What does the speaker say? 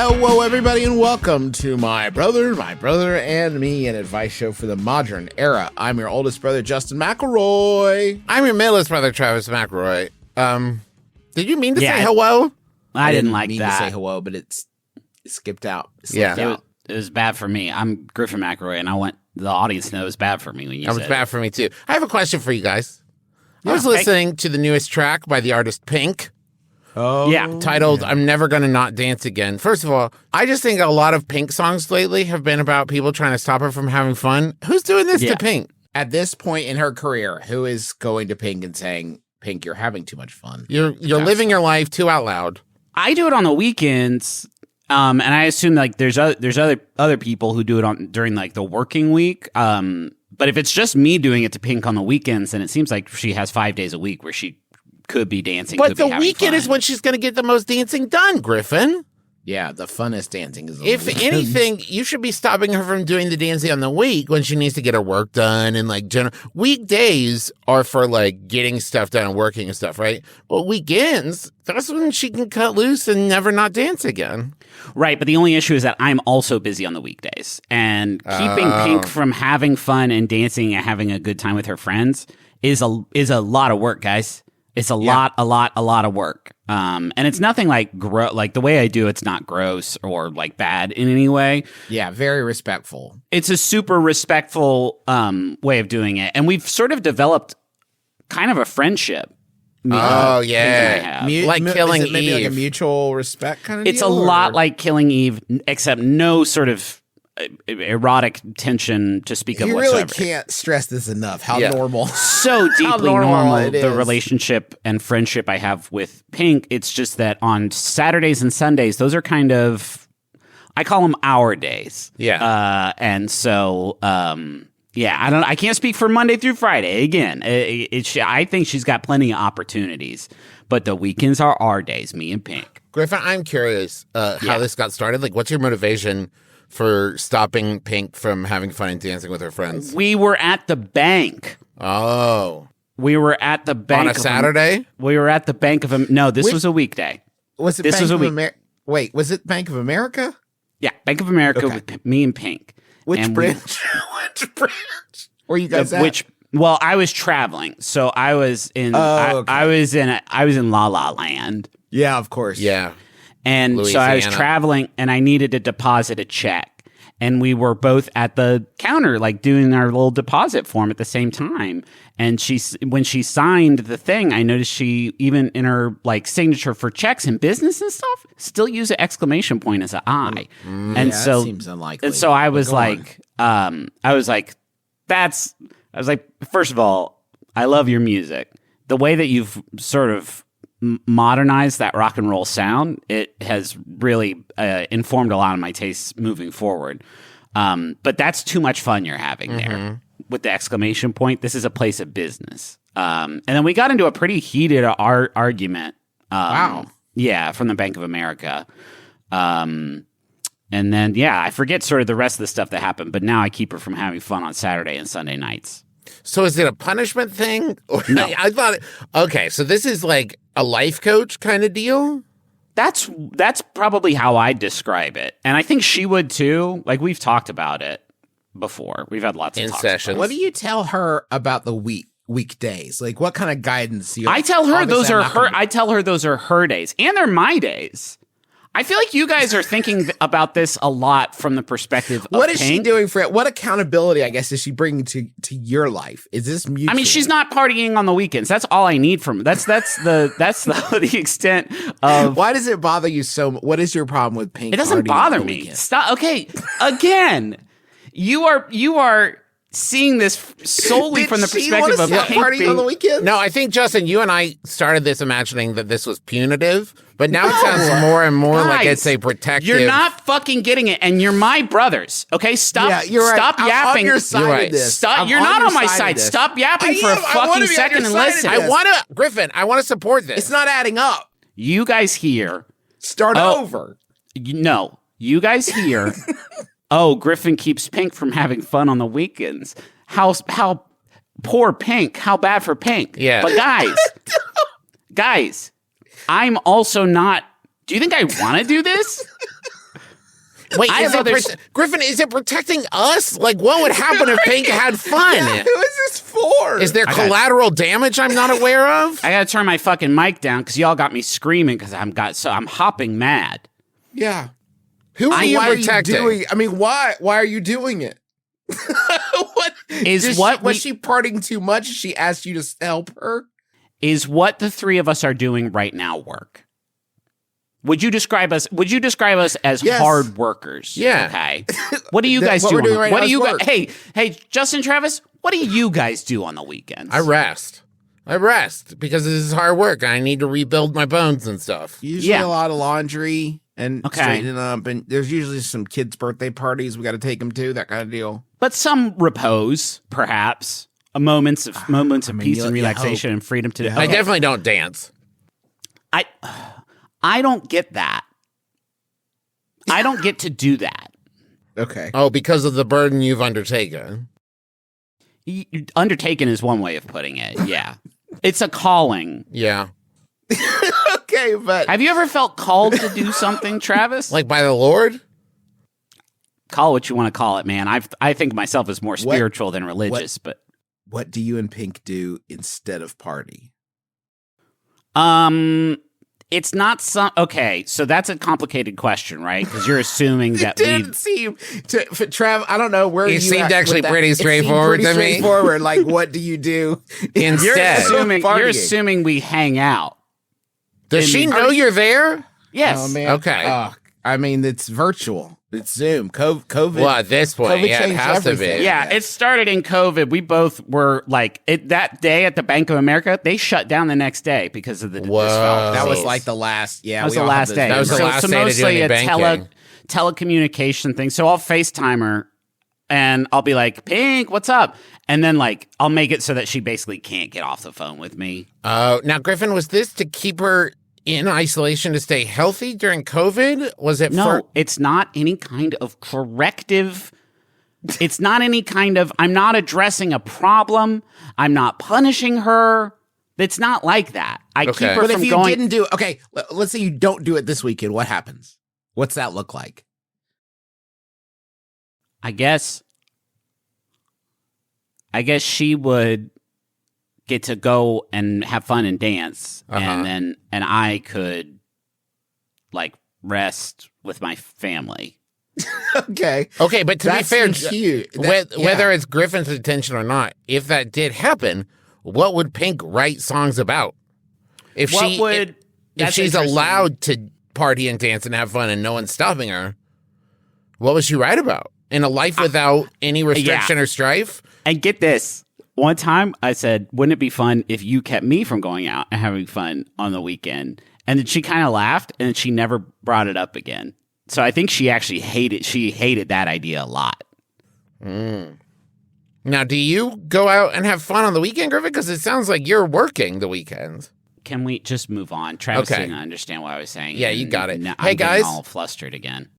Hello, everybody, and welcome to My Brother, and Me, an advice show for the modern era. I'm your oldest brother, Justin McElroy. I'm your middlest brother, Travis McElroy. Did you mean to say hello? I didn't like mean that. to say hello, but it skipped out. It was bad for me. I'm Griffin McElroy, and I want the audience to know it was bad for me when you said it. It was bad for me, too. I have a question for you guys. I was listening to the newest track by the artist Pink. Oh, yeah. Titled, I'm Never Gonna Not Dance Again. First of all, I just think a lot of Pink songs lately have been about people trying to stop her from having fun. Who's doing this to Pink? At this point in her career, who is going to Pink and saying, Pink, you're having too much fun? You're living your life too out loud. I do it on the weekends, and I assume like there's other people who do it during like the working week. But if it's just me doing it to Pink on the weekends, then it seems like she has 5 days a week where she could be dancing. But the weekend is when she's going to get the most dancing done, Griffin. Yeah, the funnest dancing is. If anything, you should be stopping her from doing the dancing on the week when she needs to get her work done and like weekdays are for like getting stuff done and working and stuff, right? Well, weekends, that's when she can cut loose and never not dance again. Right, but the only issue is that I'm also busy on the weekdays, and keeping Pink from having fun and dancing and having a good time with her friends is a lot of work, guys. It's a lot of work. And it's nothing like like the way I do it's not gross or like bad in any way. Yeah, very respectful. It's a super respectful way of doing it. And we've sort of developed kind of a friendship. Oh, yeah. Like Killing Eve. Maybe like a mutual respect kind of deal? It's a lot like Killing Eve, except no sort of erotic tension to speak of whatsoever. You really can't stress this enough, how normal. So deeply normal the relationship and friendship I have with Pink. It's just that on Saturdays and Sundays, those are kind of, I call them our days. Yeah. And so, I can't speak for Monday through Friday. Again, I think she's got plenty of opportunities, but the weekends are our days, me and Pink. Griffin, I'm curious how this got started. Like, what's your motivation for stopping Pink from having fun and dancing with her friends? We were at the bank. Oh. We were at the bank. On a Saturday? We were at the Bank of... No, this was a weekday. Was it this Bank was a of week. America? Wait, was it Bank of America? Yeah, Bank of America with me and Pink. Which branch? Which branch? Where you guys at? Well, I was traveling, so I was in... I was in La La Land. Yeah, of course. Yeah. And Louisiana. So I was traveling, and I needed to deposit a check. And we were both at the counter, like doing our little deposit form at the same time. And when she signed the thing, I noticed she, even in her like signature for checks and business and stuff, still used an exclamation point as an I. And so that seems unlikely. And so I was first of all, I love your music. The way that you've sort of modernized that rock and roll sound, it has really informed a lot of my tastes moving forward. But that's too much fun you're having there with the exclamation point. This is a place of business. And then we got into a pretty heated argument. Wow. Yeah, from the Bank of America. And then, I forget sort of the rest of the stuff that happened, but now I keep her from having fun on Saturday and Sunday nights. So is it a punishment thing? No. I thought, okay, so this is like a life coach kind of deal? That's probably how I describe it. And I think she would too. Like, we've talked about it before. We've had lots of talks sessions. What do you tell her about the weekdays? Like, what kind of guidance do you I tell her those are her I tell her those are her days. And they're my days. I feel like you guys are thinking about this a lot from the perspective of What is Pink. she doing for it? What accountability, I guess, is she bringing to your life? Is this mutual? I mean, she's not partying on the weekends. That's all I need from that's the extent of. Why does it bother you so much? What is your problem with Pink? It doesn't partying on bother the me. weekend? Stop. Okay, again, you are seeing this solely from the perspective of Pink partying being, on the weekend. No, I think, Justin, you and I started this imagining that this was punitive, but now it sounds more and more like it's a protective. You're not fucking getting it, and you're my brothers. Okay, stop. Yeah, you're right. Stop I'm yapping. on your side You're right. of this. Stop. You're not on my side. Stop yapping for a fucking second and listen. Griffin, I want to support this. It's not adding up. You guys here. Start over. No, you guys here. Oh, Griffin keeps Pink from having fun on the weekends. How poor Pink. How bad for Pink. Yeah. But guys, I'm also not. Do you think I want to do this? Wait, I is have it others- Griffin, is it protecting us? Like, what would happen if Pink had fun? Yeah, who is this for? Is there collateral damage I'm not aware of? I gotta turn my fucking mic down because y'all got me screaming because I'm hopping mad. Yeah. Who are you Why protecting? Are you doing? I mean, why? Why are you doing it? What was she partying too much? She asked you to help her. Is what the three of us are doing right now work? Would you describe us as Yes. hard workers? Yeah. Okay. What do you guys What do? we're doing right what now do is you work. Hey, Justin Travis, what do you guys do on the weekends? I rest because this is hard work. I need to rebuild my bones and stuff. Usually Yeah. a lot of laundry and Okay. straightening up, and there's usually some kids' birthday parties we got to take them to, that kind of deal. But some repose, perhaps. Moments of peace and you relaxation and freedom to. I definitely don't dance. I don't get that. I don't get to do that. Okay. Oh, because of the burden you've undertaken. Undertaken is one way of putting it. Yeah. It's a calling. Yeah. Okay, but Have you ever felt called to do something, Travis? Like by the Lord? Call it what you want to call it, man. I think myself as more spiritual than religious, but What do you and Pink do instead of party? it's not some. Okay, so that's a complicated question, right? Because you're assuming that didn't seem to for Trav. I don't know where It you seemed at actually with that. pretty It seemed straightforward pretty to me. straightforward. Like, what do you do Instead. You're you're assuming we hang out. Does she know you're there? Yes. Oh man. Okay. I mean, it's virtual. It's Zoom. COVID. Well, at this point, COVID yeah, it changed has to everything. be. Yeah, it started in COVID. We both were like that day at the Bank of America. They shut down the next day because of the Whoa. this felt That was disease. like the last. Yeah, That was we the all last have day. That was the so, last so day to do mostly any a banking. telecommunication thing. So I'll FaceTime her and I'll be like, Pink, what's up? And then like I'll make it so that she basically can't get off the phone with me. Now, Griffin, was this to keep her in isolation to stay healthy during COVID? Was it No, for... it's not any kind of corrective. It's not any kind of, I'm not addressing a problem. I'm not punishing her. It's not like that. I Okay. keep her But from if you going. didn't do it, okay, let's say you don't do it this weekend. What happens? What's that look like? I guess she would get to go and have fun and dance, Uh-huh. and I could like rest with my family. Okay. Okay, but to be That fair, seems cute. whether it's Griffin's intention or not, if that did happen, what would Pink write songs about? If What she would- if that's she's interesting. allowed to party and dance and have fun and no one's stopping her, what would she write about? In a life without any restriction or strife? And get this. One time I said, wouldn't it be fun if you kept me from going out and having fun on the weekend? And then she kind of laughed and she never brought it up again. So I think she actually hated that idea a lot. Now, do you go out and have fun on the weekend, Griffin? Because it sounds like you're working the weekends. Can we just move on? Travis Okay. didn't understand what I was saying. Yeah, you and got it. now Hey, I'm getting guys. all flustered again.